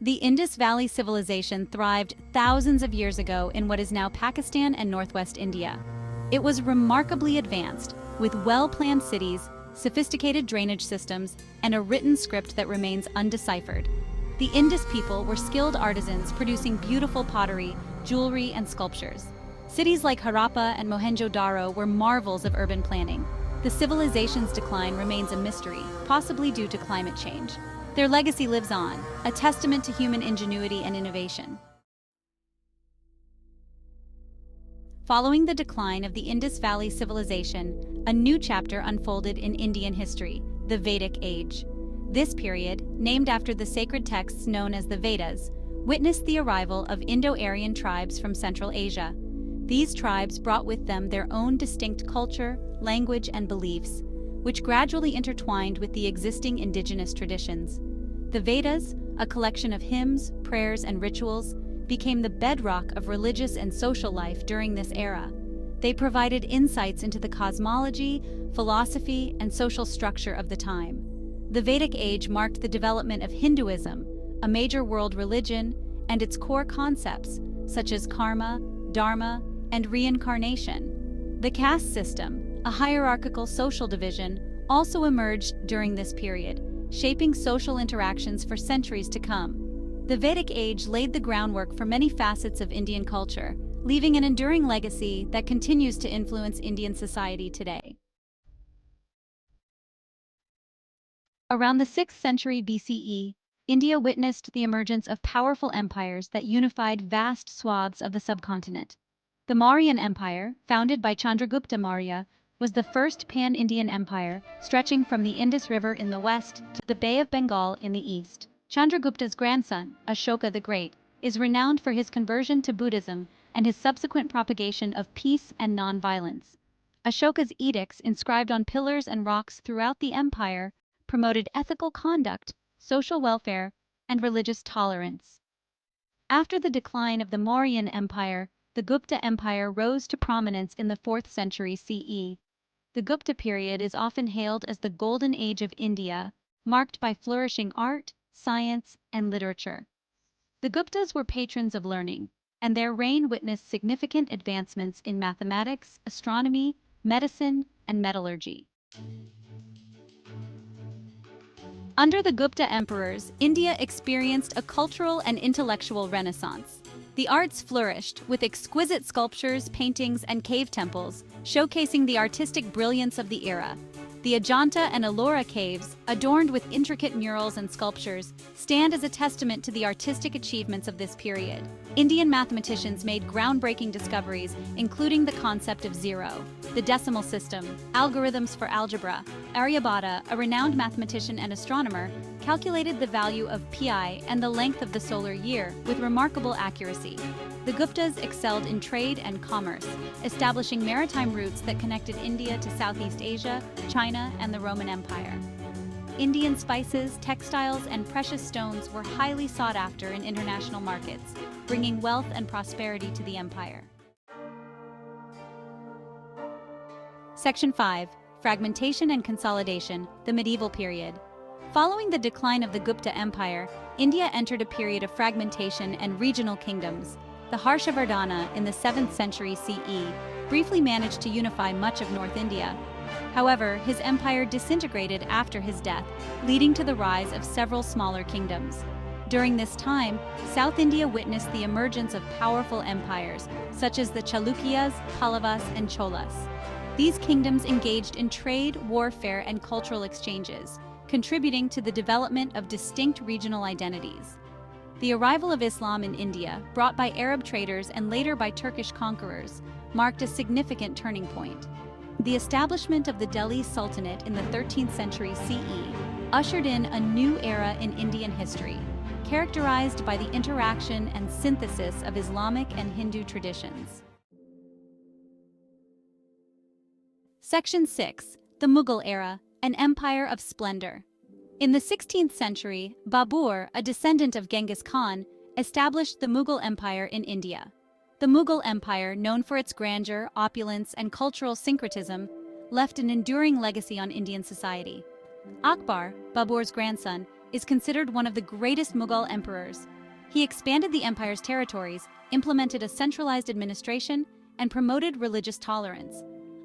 The Indus Valley Civilization thrived thousands of years ago in what is now Pakistan and northwest India. It was remarkably advanced, with well-planned cities, sophisticated drainage systems, and a written script that remains undeciphered. The Indus people were skilled artisans producing beautiful pottery, jewelry, and sculptures. Cities like Harappa and Mohenjo-daro were marvels of urban planning. The civilization's decline remains a mystery, possibly due to climate change. Their legacy lives on, a testament to human ingenuity and innovation. Following the decline of the Indus Valley Civilization, a new chapter unfolded in Indian history, the Vedic Age. This period, named after the sacred texts known as the Vedas, witnessed the arrival of Indo-Aryan tribes from Central Asia. These tribes brought with them their own distinct culture, language, and beliefs, which gradually intertwined with the existing indigenous traditions. The Vedas, a collection of hymns, prayers, and rituals, became the bedrock of religious and social life during this era. They provided insights into the cosmology, philosophy, and social structure of the time. The Vedic Age marked the development of Hinduism, a major world religion, and its core concepts, such as karma, dharma, and reincarnation. The caste system, a hierarchical social division, also emerged during this period, shaping social interactions for centuries to come. The Vedic Age laid the groundwork for many facets of Indian culture, leaving an enduring legacy that continues to influence Indian society today. Around the 6th century BCE, India witnessed the emergence of powerful empires that unified vast swaths of the subcontinent. The Mauryan Empire, founded by Chandragupta Maurya, was the first pan-Indian empire, stretching from the Indus River in the west to the Bay of Bengal in the east. Chandragupta's grandson, Ashoka the Great, is renowned for his conversion to Buddhism and his subsequent propagation of peace and non-violence. Ashoka's edicts, inscribed on pillars and rocks throughout the empire, promoted ethical conduct, social welfare, and religious tolerance. After the decline of the Mauryan Empire, the Gupta Empire rose to prominence in the 4th century CE. The Gupta period is often hailed as the Golden Age of India, marked by flourishing art, science, and literature. The Guptas were patrons of learning, and their reign witnessed significant advancements in mathematics, astronomy, medicine, and metallurgy. Under the Gupta emperors, India experienced a cultural and intellectual renaissance. The arts flourished, with exquisite sculptures, paintings, and cave temples, showcasing the artistic brilliance of the era. The Ajanta and Ellora caves, adorned with intricate murals and sculptures, stand as a testament to the artistic achievements of this period. Indian mathematicians made groundbreaking discoveries, including the concept of zero, the decimal system, algorithms for algebra. Aryabhata, a renowned mathematician and astronomer, calculated the value of pi and the length of the solar year with remarkable accuracy. The Guptas excelled in trade and commerce, establishing maritime routes that connected India to Southeast Asia, China, and the Roman Empire. Indian spices, textiles, and precious stones were highly sought after in international markets, bringing wealth and prosperity to the empire. Section 5. Fragmentation and Consolidation, the Medieval Period. Following the decline of the Gupta Empire, India entered a period of fragmentation and regional kingdoms. The Harshavardhana in the 7th century CE briefly managed to unify much of North India. However, his empire disintegrated after his death, leading to the rise of several smaller kingdoms. During this time, South India witnessed the emergence of powerful empires, such as the Chalukyas, Pallavas, and Cholas. These kingdoms engaged in trade, warfare, and cultural exchanges, contributing to the development of distinct regional identities. The arrival of Islam in India, brought by Arab traders and later by Turkish conquerors, marked a significant turning point. The establishment of the Delhi Sultanate in the 13th century CE ushered in a new era in Indian history, characterized by the interaction and synthesis of Islamic and Hindu traditions. Section 6. The Mughal Era, an Empire of Splendor. In the 16th century, Babur, a descendant of Genghis Khan, established the Mughal Empire in India. The Mughal Empire, known for its grandeur, opulence, and cultural syncretism, left an enduring legacy on Indian society. Akbar, Babur's grandson, is considered one of the greatest Mughal emperors. He expanded the empire's territories, implemented a centralized administration, and promoted religious tolerance.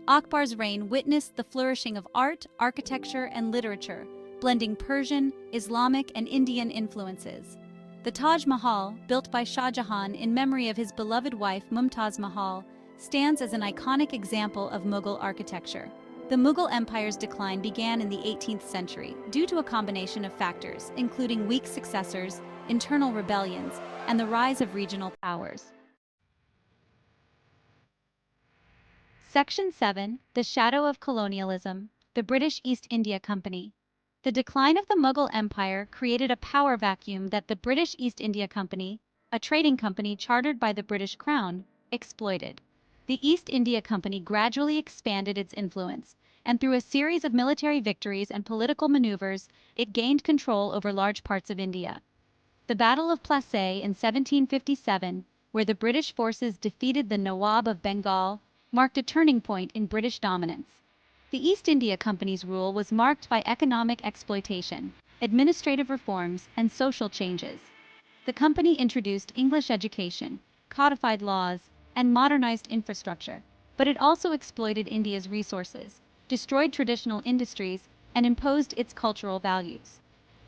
Akbar's reign witnessed the flourishing of art, architecture, and literature, blending Persian, Islamic, and Indian influences. The Taj Mahal, built by Shah Jahan in memory of his beloved wife Mumtaz Mahal, stands as an iconic example of Mughal architecture. The Mughal Empire's decline began in the 18th century due to a combination of factors, including weak successors, internal rebellions, and the rise of regional powers. Section 7. The Shadow of Colonialism, the British East India Company. The decline of the Mughal Empire created a power vacuum that the British East India Company, a trading company chartered by the British Crown, exploited. The East India Company gradually expanded its influence, and through a series of military victories and political maneuvers, it gained control over large parts of India. The Battle of Plassey in 1757, where the British forces defeated the Nawab of Bengal, marked a turning point in British dominance. The East India Company's rule was marked by economic exploitation, administrative reforms, and social changes. The company introduced English education, codified laws, and modernized infrastructure, but it also exploited India's resources, destroyed traditional industries, and imposed its cultural values.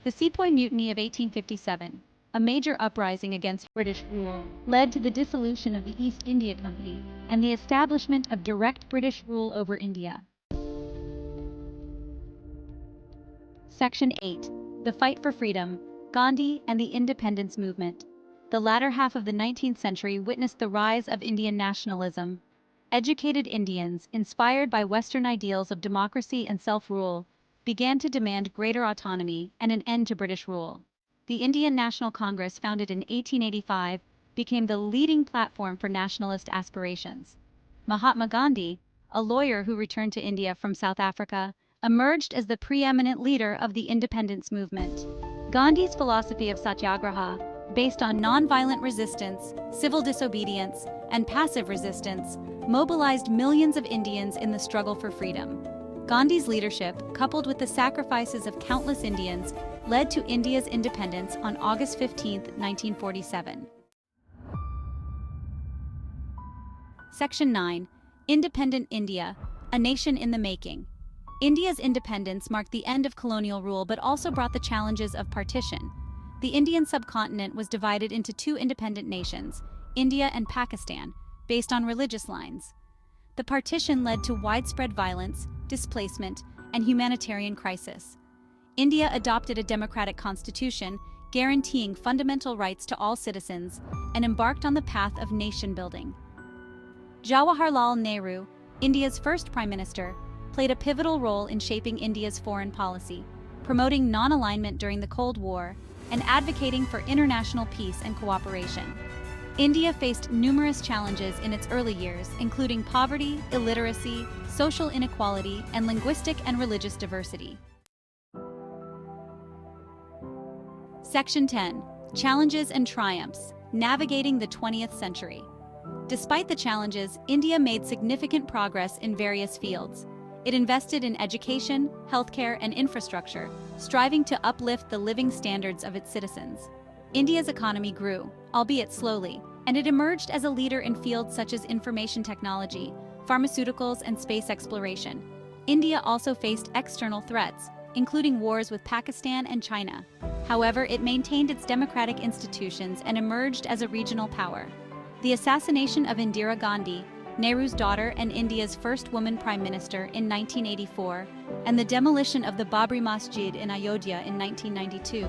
The Sepoy Mutiny of 1857, a major uprising against British rule, led to the dissolution of the East India Company and the establishment of direct British rule over India. Section 8. The Fight for Freedom, Gandhi and the Independence Movement. The latter half of the 19th century witnessed the rise of Indian nationalism. Educated Indians, inspired by Western ideals of democracy and self-rule, began to demand greater autonomy and an end to British rule. The Indian National Congress, founded in 1885, became the leading platform for nationalist aspirations. Mahatma Gandhi, a lawyer who returned to India from South Africa, emerged as the preeminent leader of the independence movement. Gandhi's philosophy of satyagraha, based on nonviolent resistance, civil disobedience, and passive resistance, mobilized millions of Indians in the struggle for freedom. Gandhi's leadership, coupled with the sacrifices of countless Indians, led to India's independence on August 15, 1947. Section 9. Independent India, a nation in the making. India's independence marked the end of colonial rule but also brought the challenges of partition. The Indian subcontinent was divided into two independent nations, India and Pakistan, based on religious lines. The partition led to widespread violence, displacement, and humanitarian crisis. India adopted a democratic constitution, guaranteeing fundamental rights to all citizens, and embarked on the path of nation-building. Jawaharlal Nehru, India's first prime minister, played a pivotal role in shaping India's foreign policy, promoting non-alignment during the Cold War, and advocating for international peace and cooperation. India faced numerous challenges in its early years, including poverty, illiteracy, social inequality, and linguistic and religious diversity. Section 10. Challenges and Triumphs, Navigating the 20th Century. Despite the challenges, India made significant progress in various fields. It invested in education, healthcare, and infrastructure, striving to uplift the living standards of its citizens. India's economy grew, albeit slowly, and it emerged as a leader in fields such as information technology, pharmaceuticals, and space exploration. India also faced external threats, including wars with Pakistan and China. However, it maintained its democratic institutions and emerged as a regional power. The assassination of Indira Gandhi, Nehru's daughter and India's first woman prime minister, in 1984, and the demolition of the Babri Masjid in Ayodhya in 1992,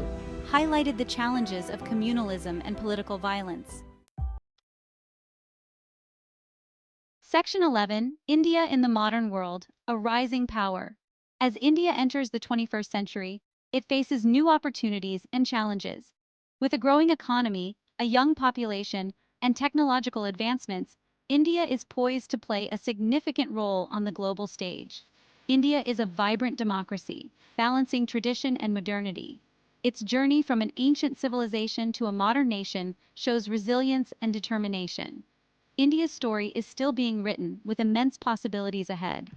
highlighted the challenges of communalism and political violence. Section 11. India in the Modern World, a Rising Power. As India enters the 21st century, it faces new opportunities and challenges. With a growing economy, a young population, and technological advancements, India is poised to play a significant role on the global stage. India is a vibrant democracy, balancing tradition and modernity. Its journey from an ancient civilization to a modern nation shows resilience and determination. India's story is still being written, with immense possibilities ahead.